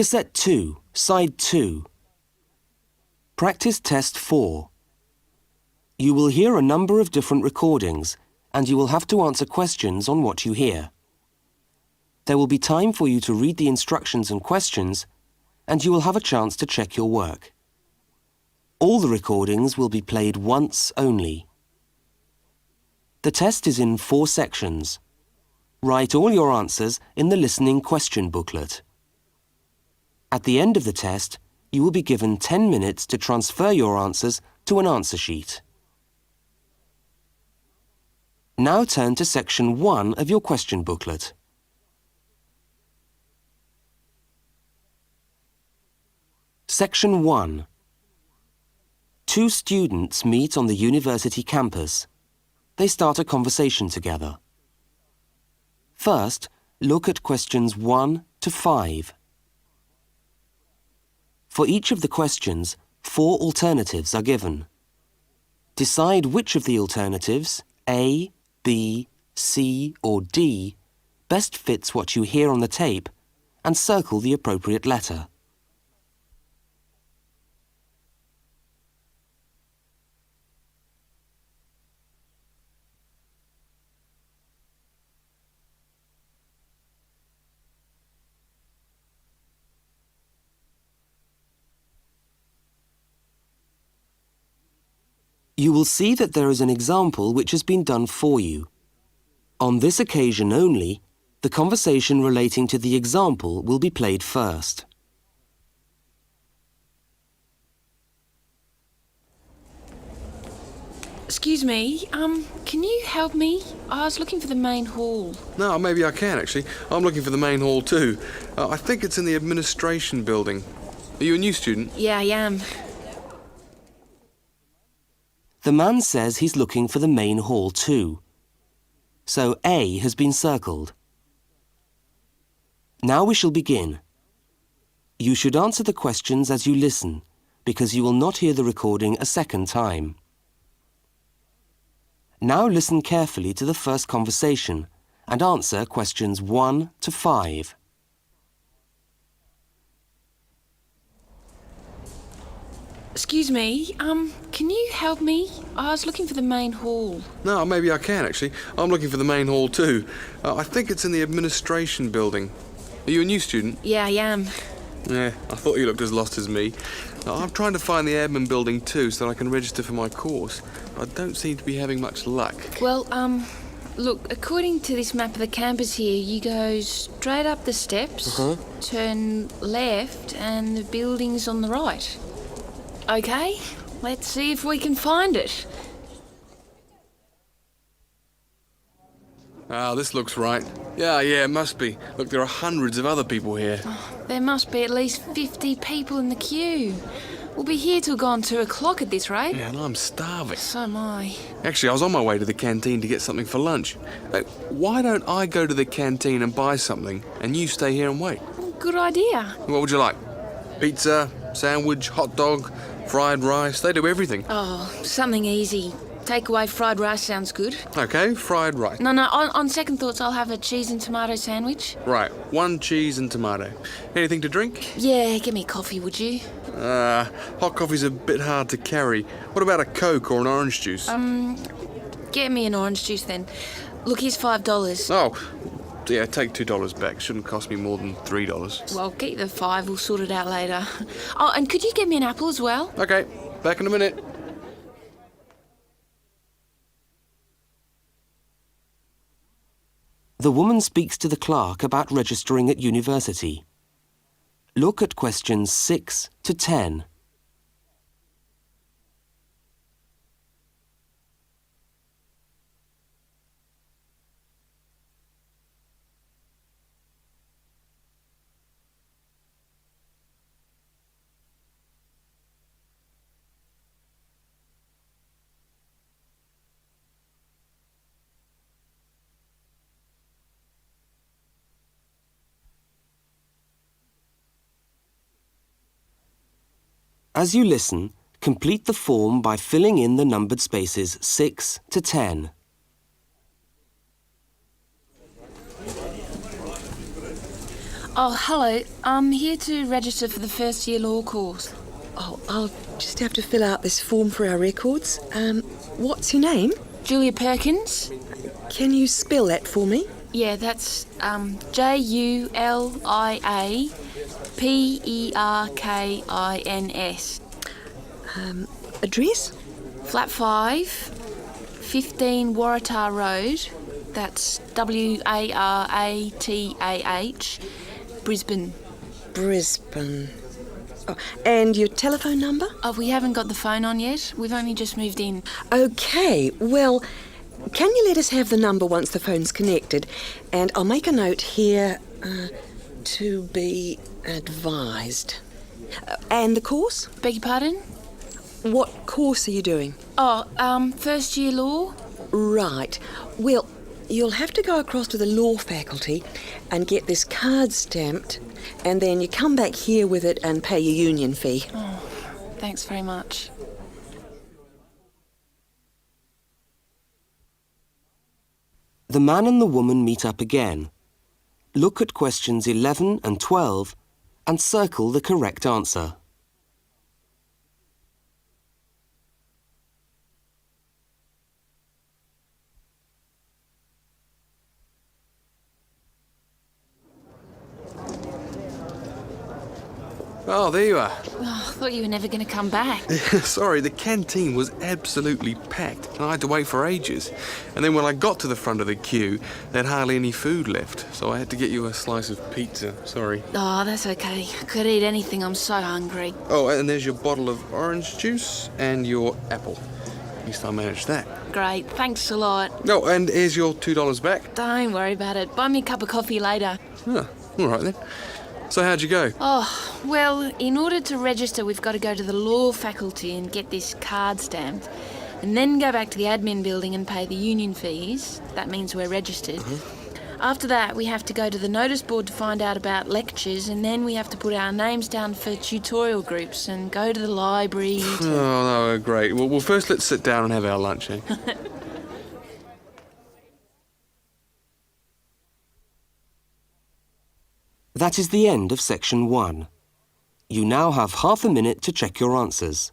Cassette 2, Side 2. Practice Test 4. You will hear a number of different recordings, and you will have to answer questions on what you hear. There will be time for you to read the instructions and questions, and you will have a chance to check your work. All the recordings will be played once only. The test is in 4 sections. Write all your answers in the listening question booklet. At the end of the test, you will be given 10 minutes to transfer your answers to an answer sheet. Now turn to section 1 of your question booklet. Section 1. 2 students meet on the university campus. They start a conversation together. First, look at questions 1 to 5. For each of the questions, 4 alternatives are given. Decide which of the alternatives, A, B, C or D, best fits what you hear on the tape and circle the appropriate letter. You will see that there is an example which has been done for you. On this occasion only, the conversation relating to the example will be played first. Excuse me, can you help me? I was looking for the main hall. No, maybe I can actually. I'm looking for the main hall too. I think it's in the administration building. Are you a new student? Yeah, I am. The man says he's looking for the main hall too. So A has been circled. Now we shall begin. You should answer the questions as you listen, because you will not hear the recording a second time. Now listen carefully to the first conversation and answer questions 1 to 5. Excuse me, can you help me? I was looking for the main hall. No, maybe I can actually. I'm looking for the main hall too. I think it's in the administration building. Are you a new student? Yeah, I am. Yeah, I thought you looked as lost as me. I'm trying to find the admin building too so that I can register for my course. I don't seem to be having much luck. Well, look, according to this map of the campus here, you go straight up the steps, turn left, and the building's on the right. Okay, let's see if we can find it. Ah, this looks right. Yeah, it must be. Look, there are hundreds of other people here. There must be at least 50 people in the queue. We'll be here till gone 2 o'clock at this rate. Yeah, and I'm starving. So am I. Actually, I was on my way to the canteen to get something for lunch. Why don't I go to the canteen and buy something, and you stay here and wait? Good idea. What would you like? Pizza, sandwich, hot dog, fried rice? They do everything. Oh, something easy. Takeaway fried rice sounds good. Okay, fried rice. No, on second thoughts, I'll have a cheese and tomato sandwich. Right, 1 cheese and tomato. Anything to drink? Yeah, give me a coffee, would you? Hot coffee's a bit hard to carry. What about a Coke or an orange juice? Get me an orange juice then. Look, here's $5. Oh, yeah, take $2 back. Shouldn't cost me more than $3. Well, keep the 5, we'll sort it out later. Oh, and could you get me an apple as well? Okay, back in a minute. The woman speaks to the clerk about registering at university. Look at questions 6 to 10. As you listen, complete the form by filling in the numbered spaces 6 to 10. Oh, hello. I'm here to register for the first year law course. Oh, I'll just have to fill out this form for our records. What's your name? Julia Perkins? Can you spell that for me? Yeah, that's JULIAPERKINS. Address? Flat 5, 15 Waratah Road. That's WARATAH, Brisbane. Brisbane. Oh, and your telephone number? Oh, we haven't got the phone on yet. We've only just moved in. OK, well, can you let us have the number once the phone's connected? And I'll make a note here, to be advised. And the course? Beg your pardon? What course are you doing? Oh, first year law? Right. Well, you'll have to go across to the law faculty and get this card stamped, and then you come back here with it and pay your union fee. Oh, thanks very much. The man and the woman meet up again. Look at questions 11 and 12 and circle the correct answer. Oh, there you are. Oh, I thought you were never going to come back. Sorry, the canteen was absolutely packed and I had to wait for ages. And then when I got to the front of the queue, there'd hardly any food left. So I had to get you a slice of pizza. Sorry. Oh, that's okay. I could eat anything. I'm so hungry. Oh, and there's your bottle of orange juice and your apple. At least I managed that. Great. Thanks a lot. Oh, and here's your $2 back. Don't worry about it. Buy me a cup of coffee later. Oh, all right then. So how'd you go? Oh, well, in order to register, we've got to go to the law faculty and get this card stamped, and then go back to the admin building and pay the union fees. That means we're registered. After that, we have to go to the notice board to find out about lectures, and then we have to put our names down for tutorial groups and go to the library. Oh, no, great. Well, first let's sit down and have our lunch, eh? That is the end of section 1. You now have half a minute to check your answers.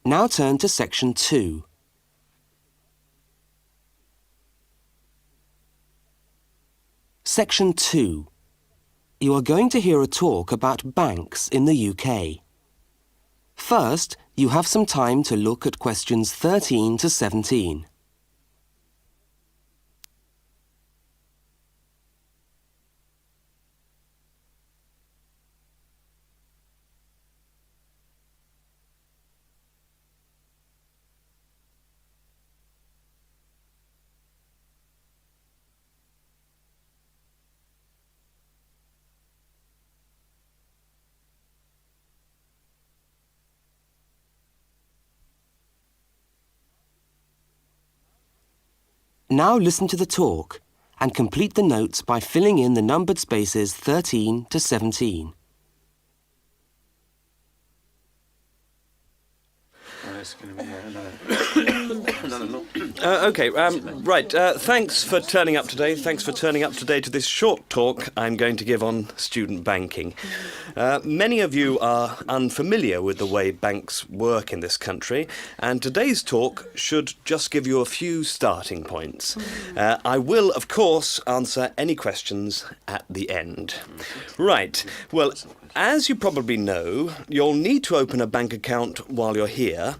Now turn to section 2. Section 2. You are going to hear a talk about banks in the UK. First, you have some time to look at questions 13 to 17. Now listen to the talk and complete the notes by filling in the numbered spaces 13 to 17. Right. Thanks for turning up today. Thanks for turning up today to this short talk I'm going to give on student banking. Many of you are unfamiliar with the way banks work in this country, and today's talk should just give you a few starting points. I will, of course, answer any questions at the end. Right. Well, as you probably know, you'll need to open a bank account while you're here.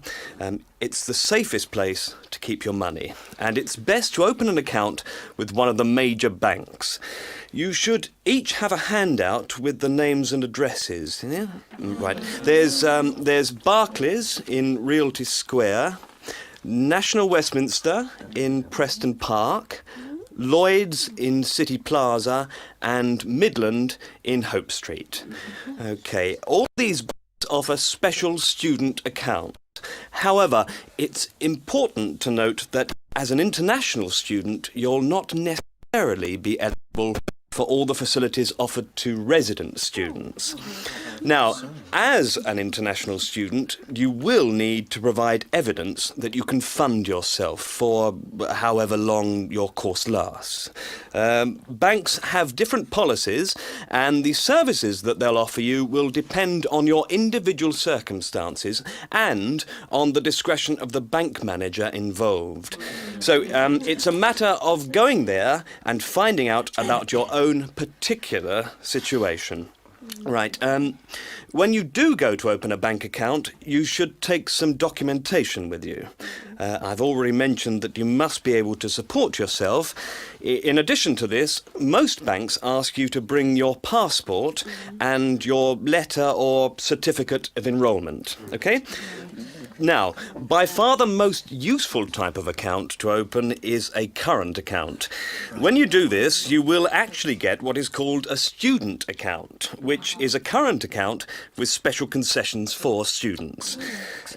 It's the safest place to keep your money, and it's best to open an account with one of the major banks. You should each have a handout with the names and addresses. Yeah? Right. There's Barclays in Realty Square, National Westminster in Preston Park, Lloyd's in City Plaza, and Midland in Hope Street. Okay, all these banks offer special student accounts. However, it's important to note that as an international student, you'll not necessarily be eligible for all the facilities offered to resident students. Now, as an international student, you will need to provide evidence that you can fund yourself for however long your course lasts. Banks have different policies, and the services that they'll offer you will depend on your individual circumstances and on the discretion of the bank manager involved. So it's a matter of going there and finding out about your own particular situation. Right. When you do go to open a bank account, you should take some documentation with you. I've already mentioned that you must be able to support yourself. In addition to this, most banks ask you to bring your passport and your letter or certificate of enrolment. Okay? Now, by far the most useful type of account to open is a current account. When you do this, you will actually get what is called a student account, which is a current account with special concessions for students.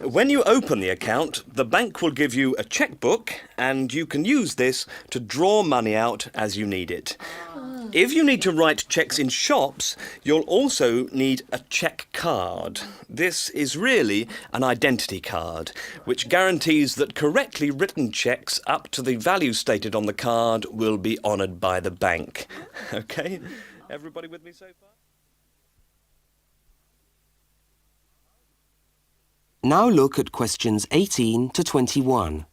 When you open the account, the bank will give you a checkbook, and you can use this to draw money out as you need it. If you need to write cheques in shops, you'll also need a cheque card. This is really an identity card, which guarantees that correctly written cheques up to the value stated on the card will be honoured by the bank. Okay? Everybody with me so far? Now look at questions 18 to 21.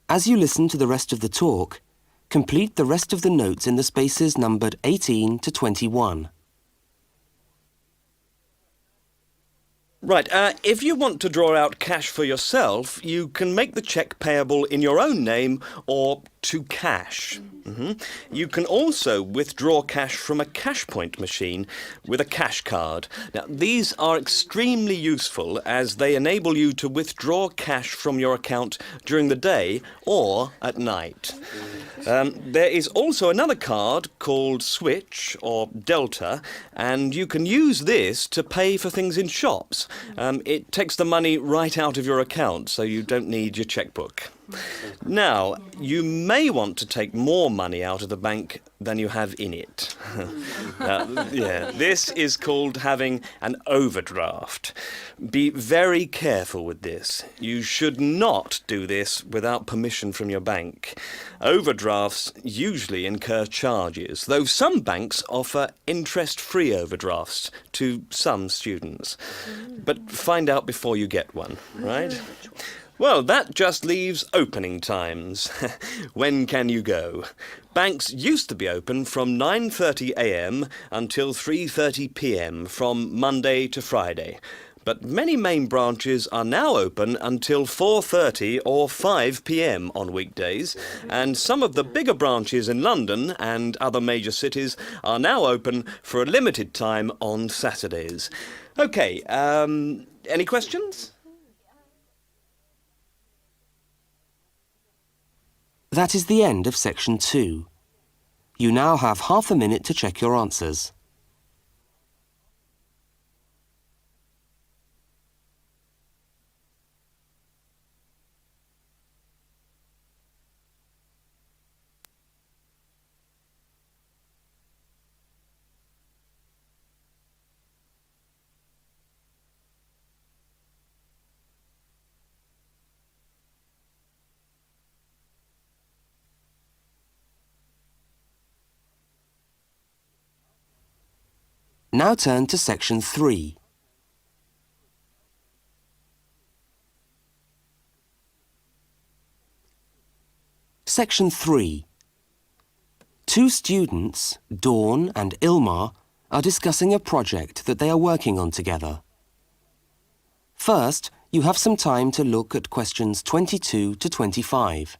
As you listen to the rest of the talk, complete the rest of the notes in the spaces numbered 18 to 21. Right, if you want to draw out cash for yourself, you can make the cheque payable in your own name or to cash. You can also withdraw cash from a cash point machine with a cash card. Now, these are extremely useful as they enable you to withdraw cash from your account during the day or at night. There is also another card called Switch or Delta, and you can use this to pay for things in shops. It takes the money right out of your account, so you don't need your chequebook. Now, you may want to take more money out of the bank than you have in it. This is called having an overdraft. Be very careful with this. You should not do this without permission from your bank. Overdrafts usually incur charges, though some banks offer interest-free overdrafts to some students. But find out before you get one, right? Well, that just leaves opening times. When can you go? Banks used to be open from 9:30 a.m. until 3:30 p.m. from Monday to Friday. But many main branches are now open until 4:30 or 5 p.m. on weekdays, and some of the bigger branches in London and other major cities are now open for a limited time on Saturdays. Okay, any questions? That is the end of section 2. You now have half a minute to check your answers. Now turn to section 3. Section 3. Two students, Dawn and Ilmar, are discussing a project that they are working on together. First, you have some time to look at questions 22 to 25.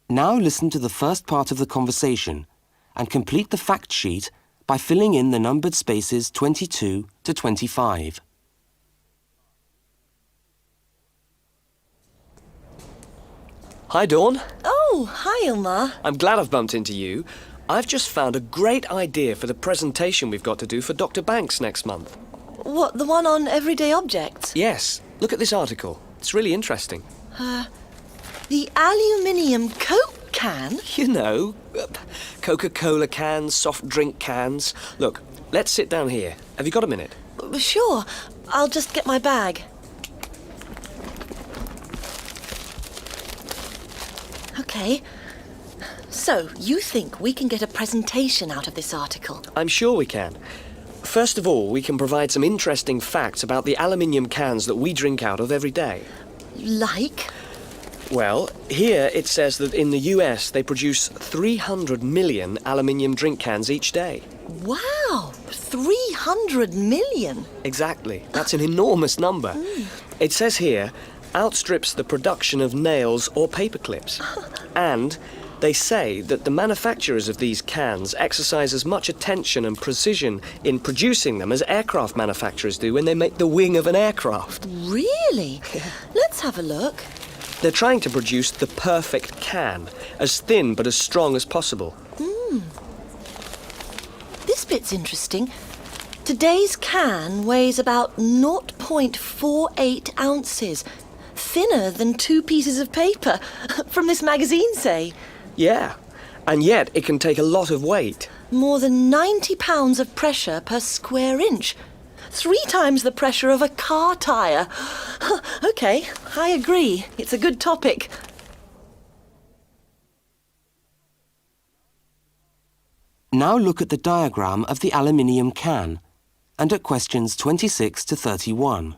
Now listen to the first part of the conversation and complete the fact sheet by filling in the numbered spaces 22 to 25. Hi, Dawn. Oh, hi, Ilmar. I'm glad I've bumped into you. I've just found a great idea for the presentation we've got to do for Dr. Banks next month. What, the one on everyday objects? Yes, look at this article. It's really interesting. The aluminium Coke can? You know, Coca-Cola cans, soft drink cans. Look, let's sit down here. Have you got a minute? Sure. I'll just get my bag. Okay. So, you think we can get a presentation out of this article? I'm sure we can. First of all, we can provide some interesting facts about the aluminium cans that we drink out of every day. Like? Well, here it says that in the US they produce 300 million aluminium drink cans each day. Wow! 300 million? Exactly. That's an enormous number. It says here, outstrips the production of nails or paper clips. And they say that the manufacturers of these cans exercise as much attention and precision in producing them as aircraft manufacturers do when they make the wing of an aircraft. Really? Let's have a look. They're trying to produce the perfect can, as thin but as strong as possible. This bit's interesting. Today's can weighs about 0.48 ounces. Thinner than 2 pieces of paper, from this magazine, say. Yeah, and yet it can take a lot of weight. More than 90 pounds of pressure per square inch. 3 times the pressure of a car tyre. Okay, I agree. It's a good topic. Now look at the diagram of the aluminium can and at questions 26 to 31.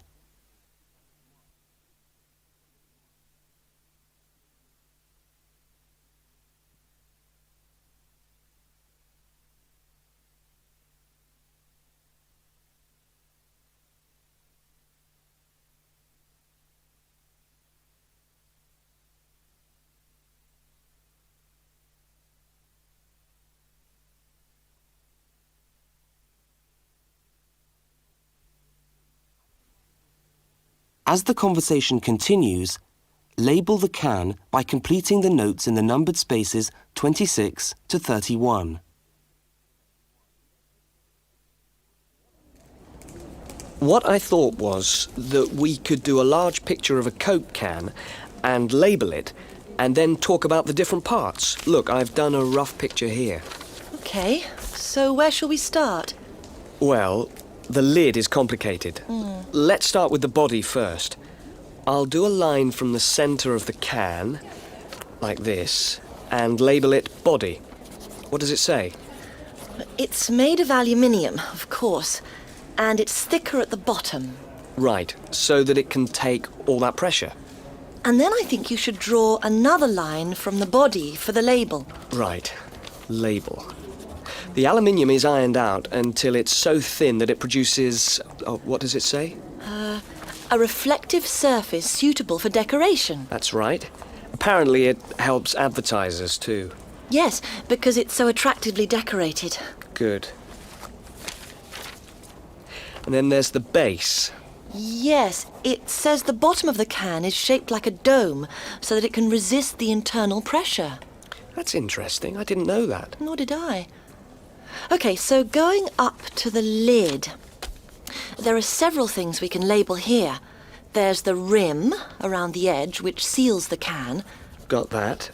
As the conversation continues, label the can by completing the notes in the numbered spaces 26 to 31. What I thought was that we could do a large picture of a Coke can and label it, and then talk about the different parts. Look, I've done a rough picture here. Okay, so where shall we start? Well, the lid is complicated. Let's start with the body first. I'll do a line from the centre of the can, like this, and label it body. What does it say? It's made of aluminium, of course, and it's thicker at the bottom. Right, so that it can take all that pressure. And then I think you should draw another line from the body for the label. Right, label. The aluminium is ironed out until it's so thin that it produces... Oh, what does it say? A reflective surface suitable for decoration. That's right. Apparently it helps advertisers too. Yes, because it's so attractively decorated. Good. And then there's the base. Yes, it says the bottom of the can is shaped like a dome so that it can resist the internal pressure. That's interesting. I didn't know that. Nor did I. Okay, so going up to the lid, there are several things we can label here. There's the rim around the edge, which seals the can. Got that.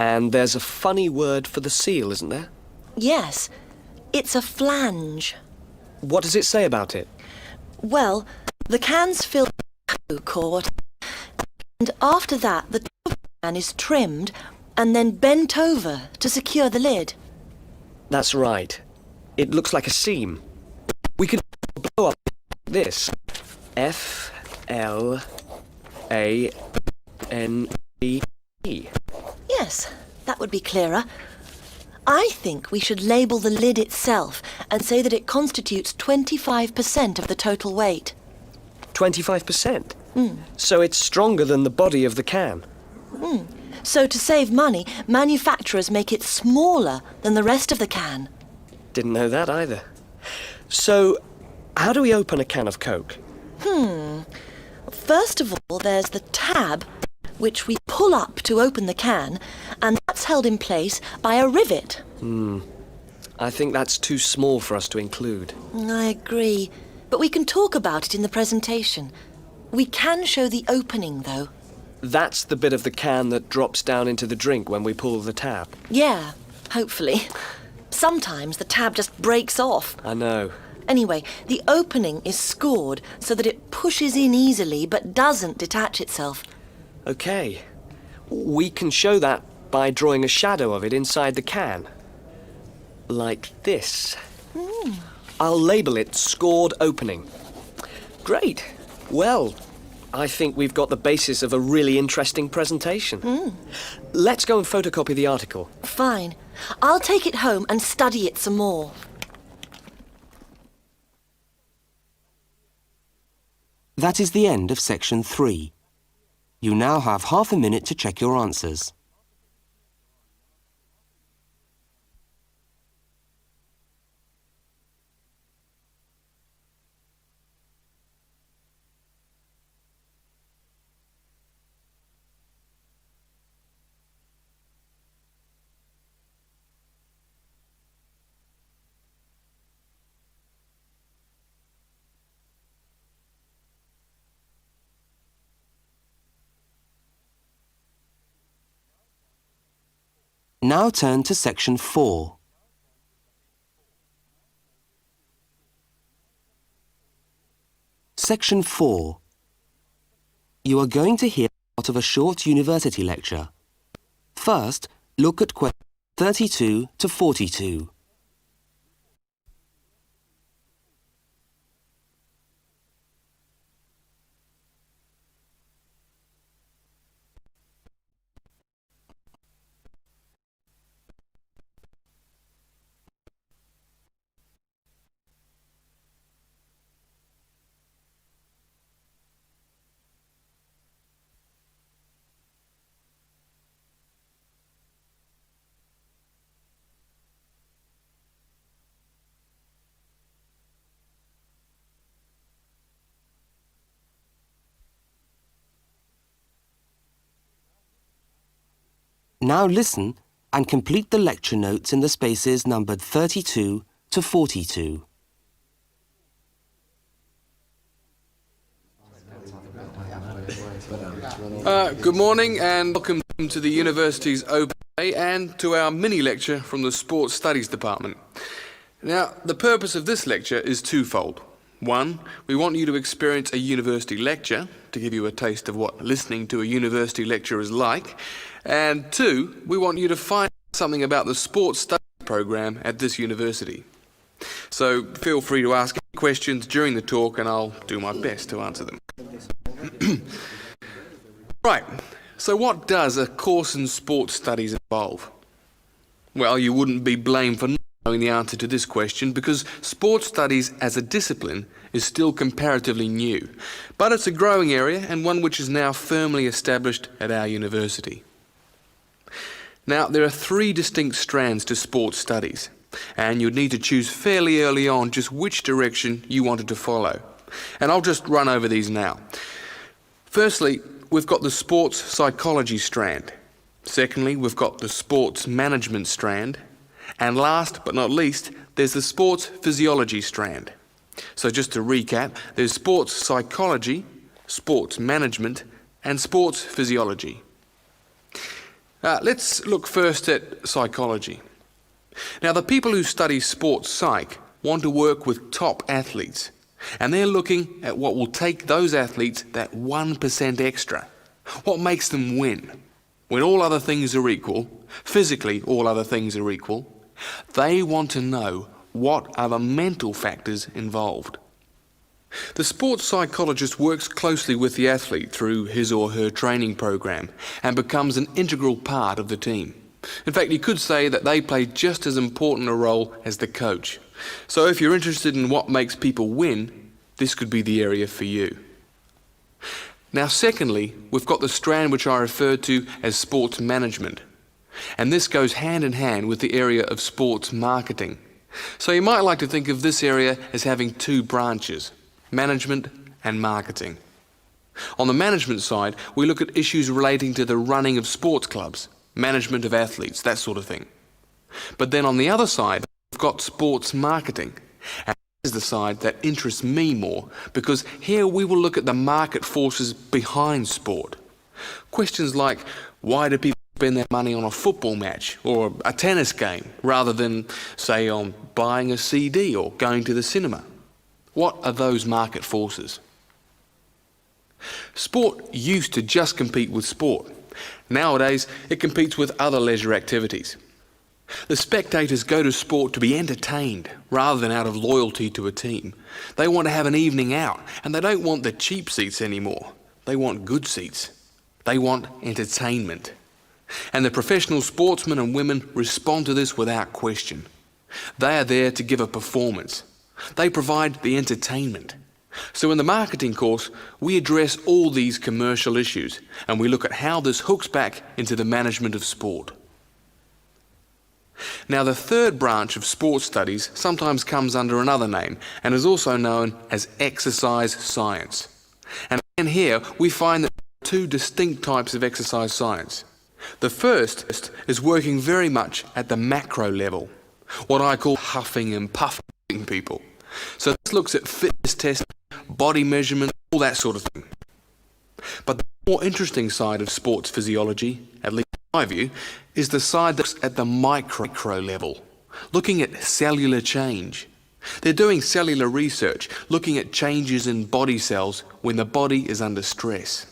And there's a funny word for the seal, isn't there? Yes, it's a flange. What does it say about it? Well, the can's filled with Coke or whatever, and after that the top of the can is trimmed and then bent over to secure the lid. That's right. It looks like a seam. We could blow up this. F-L-A-N-E. Yes, that would be clearer. I think we should label the lid itself and say that it constitutes 25% of the total weight. 25%? So it's stronger than the body of the can. So to save money, manufacturers make it smaller than the rest of the can. Didn't know that either. So, how do we open a can of Coke? First of all, there's the tab, which we pull up to open the can, and that's held in place by a rivet. I think that's too small for us to include. I agree, but we can talk about it in the presentation. We can show the opening, though. That's the bit of the can that drops down into the drink when we pull the tab. Yeah, hopefully. Sometimes the tab just breaks off. I know. Anyway, the opening is scored so that it pushes in easily but doesn't detach itself. Okay. We can show that by drawing a shadow of it inside the can. Like this. I'll label it Scored Opening. Great. Well, I think we've got the basis of a really interesting presentation. Let's go and photocopy the article. Fine. I'll take it home and study it some more. That is the end of section 3. You now have half a minute to check your answers. Now turn to section 4. Section 4. You are going to hear part of a short university lecture. First, look at questions 32 to 42. Now listen and complete the lecture notes in the spaces numbered 32 to 42. Good morning and welcome to the university's open day and to our mini lecture from the Sports Studies Department. Now, the purpose of this lecture is twofold. One, we want you to experience a university lecture to give you a taste of what listening to a university lecture is like. And two, we want you to find out something about the sports studies program at this university. So feel free to ask any questions during the talk and I'll do my best to answer them. Right, so what does a course in sports studies involve? Well, you wouldn't be blamed for not knowing the answer to this question because sports studies as a discipline is still comparatively new, but it's a growing area and one which is now firmly established at our university. Now, there are 3 distinct strands to sports studies, and you'd need to choose fairly early on just which direction you wanted to follow. And I'll just run over these now. Firstly, we've got the sports psychology strand. Secondly, we've got the sports management strand. And last but not least, there's the sports physiology strand. So just to recap, there's sports psychology, sports management, and sports physiology. Let's look first at psychology. Now, the people who study sports psych want to work with top athletes, and they're looking at what will take those athletes that 1% extra. What makes them win? When all other things are equal, physically all other things are equal, they want to know what are the mental factors involved. The sports psychologist works closely with the athlete through his or her training program and becomes an integral part of the team. In fact, you could say that they play just as important a role as the coach. So if you're interested in what makes people win, this could be the area for you. Now, secondly, we've got the strand which I referred to as sports management. And this goes hand in hand with the area of sports marketing. So you might like to think of this area as having two branches: management and marketing. On the management side, we look at issues relating to the running of sports clubs, management of athletes, that sort of thing. But then on the other side, we've got sports marketing. And this is the side that interests me more, because here we will look at the market forces behind sport. Questions like, why do people spend their money on a football match or a tennis game rather than, say, on buying a CD or going to the cinema? What are those market forces? Sport used to just compete with sport. Nowadays, it competes with other leisure activities. The spectators go to sport to be entertained rather than out of loyalty to a team. They want to have an evening out, and they don't want the cheap seats anymore. They want good seats. They want entertainment. And the professional sportsmen and women respond to this without question. They are there to give a performance. They provide the entertainment. So in the marketing course, we address all these commercial issues, and we look at how this hooks back into the management of sport. Now, the third branch of sports studies sometimes comes under another name and is also known as exercise science. And here we find that there are two distinct types of exercise science. The first is working very much at the macro level, what I call huffing and puffing people. So this looks at fitness testing, body measurement, all that sort of thing. But the more interesting side of sports physiology, at least in my view, is the side that's at the micro level, looking at cellular change. They're doing cellular research, looking at changes in body cells when the body is under stress.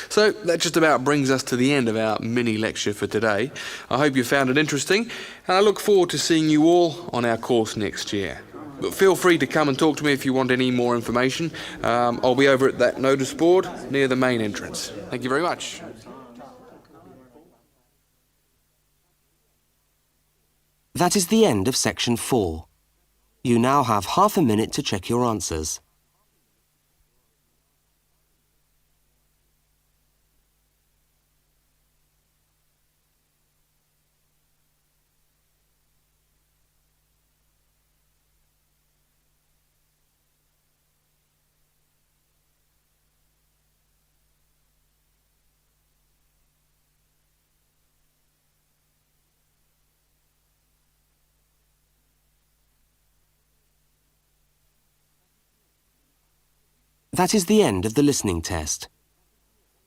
So that just about brings us to the end of our mini lecture for today. I hope you found it interesting, and I look forward to seeing you all on our course next year. But feel free to come and talk to me if you want any more information. I'll be over at that notice board near the main entrance. Thank you very much. That is the end of section 4. You now have half a minute to check your answers. That is the end of the listening test.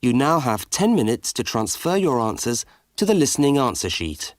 You now have 10 minutes to transfer your answers to the listening answer sheet.